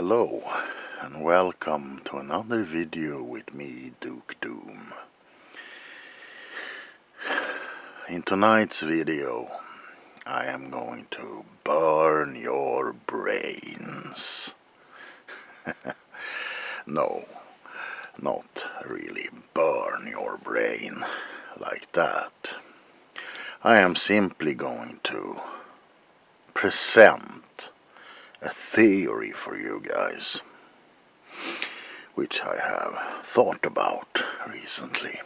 Hello and welcome to another video with me, Duke Doom. In tonight's video I am going to burn your brains. No, not really burn your brain like that. I am simply going to present a theory for you guys, which I have thought about recently.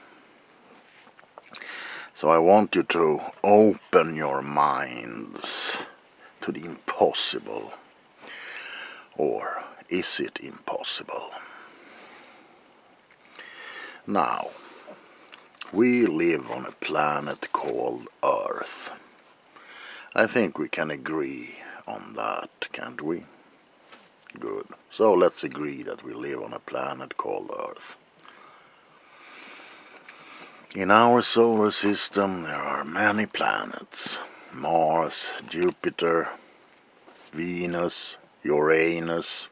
So I want you to open your minds to the impossible. Or is it impossible? Now, we live on a planet called Earth. I think we can agree on that, can't we? Good. So let's agree that we live on a planet called Earth. In our solar system there are many planets. Mars, Jupiter, Venus, Uranus.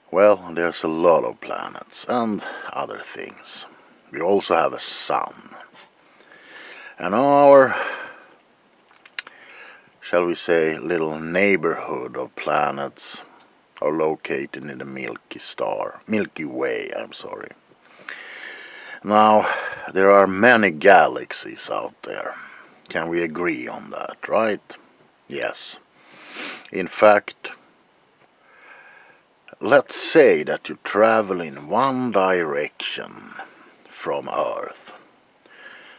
Well, there's a lot of planets and other things. We also have a sun. And our, shall we say, little neighborhood of planets are located in the Milky Way. Now, there are many galaxies out there. Can we agree on that, right? Yes. In fact, let's say that you travel in one direction from Earth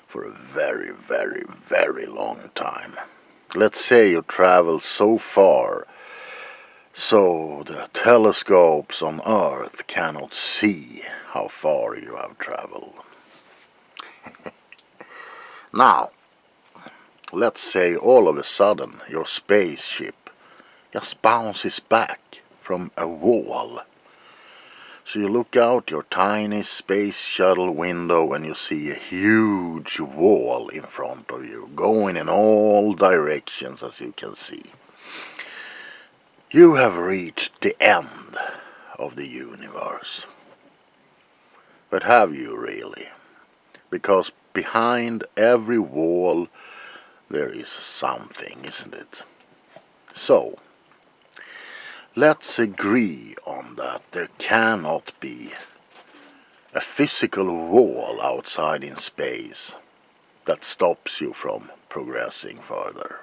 for a very, very, very long time. Let's say you travel so far so the telescopes on Earth cannot see how far you have traveled. Now, let's say all of a sudden your spaceship just bounces back from a wall. So you look out your tiny space shuttle window and you see a huge wall in front of you, going in all directions as you can see. You have reached the end of the universe. But have you really? Because behind every wall there is something, isn't it? So, let's agree on that there cannot be a physical wall outside in space that stops you from progressing further.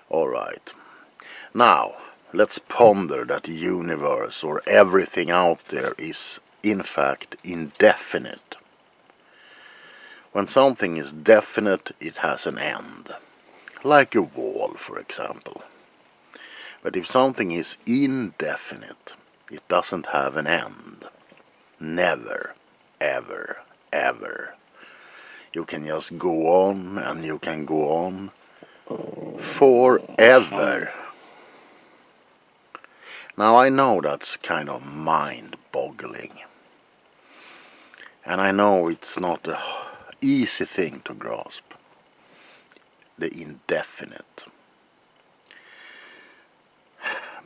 Alright. Now, let's ponder that the universe or everything out there is in fact indefinite. When something is definite, it has an end. Like a wall, for example. But if something is indefinite, it doesn't have an end. Never, ever, ever. You can just go on and you can go on forever. Now I know that's kind of mind-boggling. And I know it's not an easy thing to grasp. The indefinite.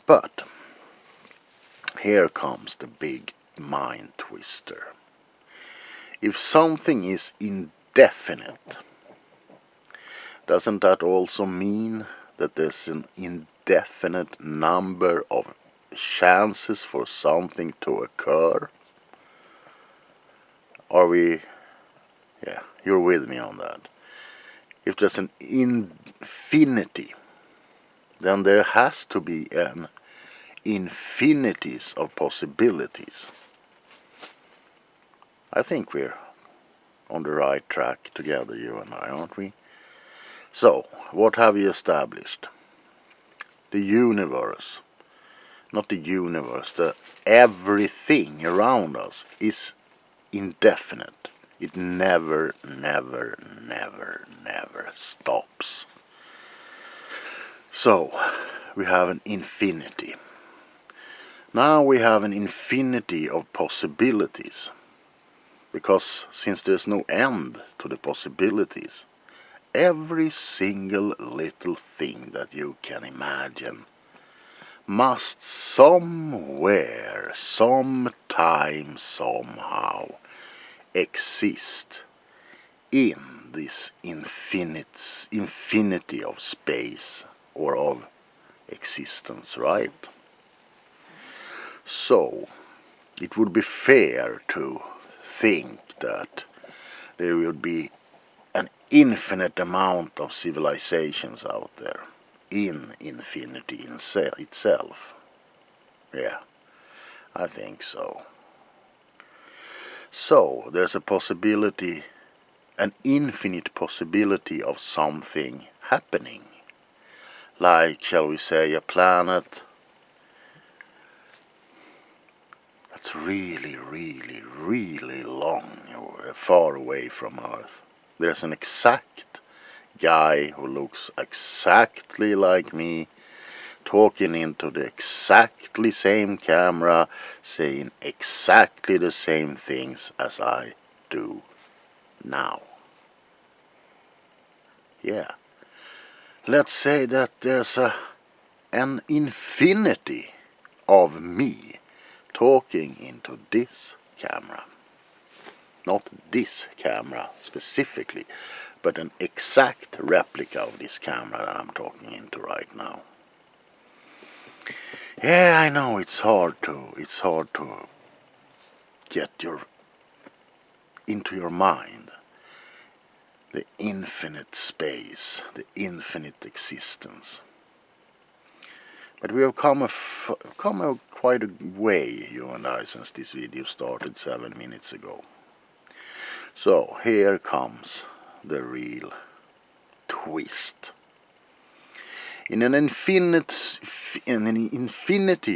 But here comes the big mind twister. If something is indefinite, doesn't that also mean that there's an indefinite number of chances for something to occur? Are we... yeah, you're with me on that. If there's an infinity, then there has to be an infinities of possibilities. I think we're on the right track together, you and I, aren't we? So, what have we established? The universe, not the universe, the everything around us is indefinite. It never, never, never, never stops. So, we have an infinity. Now we have an infinity of possibilities. Because since there's no end to the possibilities, every single little thing that you can imagine must somewhere, sometime, somehow exist in this infinity of space or of existence, right? So it would be fair to think that there would be an infinite amount of civilizations out there in infinity itself. Yeah, I think so. So there's a possibility, an infinite possibility of something happening. Like, shall we say, a planet that's really, really, really long, far away from Earth. There's an exact guy who looks exactly like me, talking into the exactly same camera, saying exactly the same things as I do now. Yeah. Let's say that there's an infinity of me talking into this camera. Not this camera specifically, but an exact replica of this camera that I'm talking into right now. Yeah, I know it's hard to get into your mind the infinite space, the infinite existence. But we have come quite a way, you and I, since this video started 7 minutes ago. So here comes the real twist. In an infinity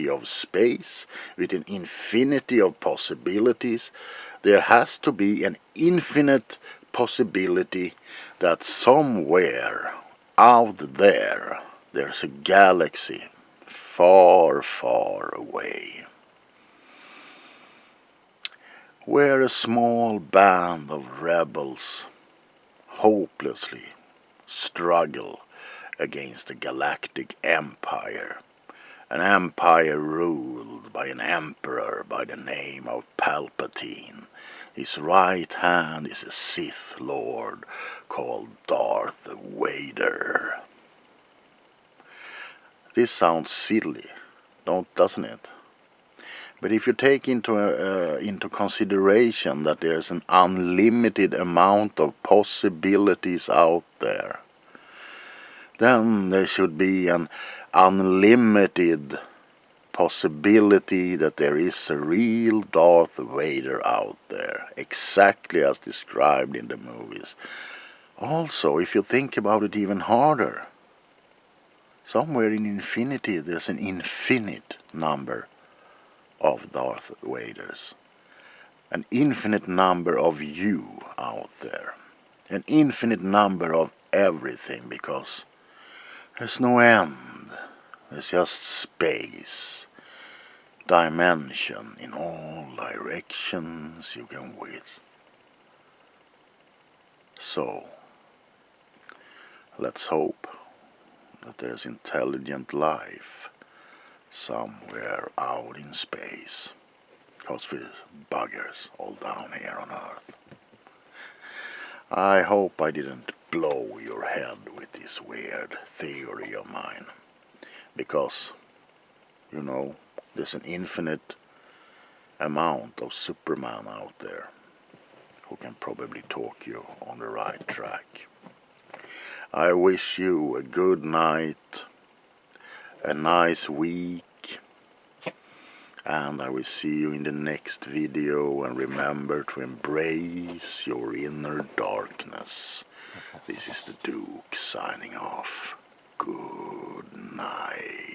of space, with an infinity of possibilities, there has to be an infinite possibility that somewhere out there there's a galaxy far, far away, where a small band of rebels hopelessly struggle against a galactic empire, an empire ruled by an emperor by the name of Palpatine. His right hand is a Sith Lord called Darth Vader. This sounds silly, doesn't it? But if you take into consideration that there's an unlimited amount of possibilities out there, then there should be an unlimited possibility that there is a real Darth Vader out there, exactly as described in the movies. Also, if you think about it even harder, somewhere in infinity there's an infinite number of Darth Vaders, an infinite number of you out there, an infinite number of everything, because there's no end. There's just space, dimension in all directions you can width. So, let's hope that there's intelligent life somewhere out in space, because we're buggers all down here on Earth. I hope I didn't blow your head with this weird theory of mine, because, you know, there's an infinite amount of Superman out there who can probably talk you on the right track. I wish you a good night, a nice week, and I will see you in the next video, and remember to embrace your inner darkness. This is the Duke signing off. Good night.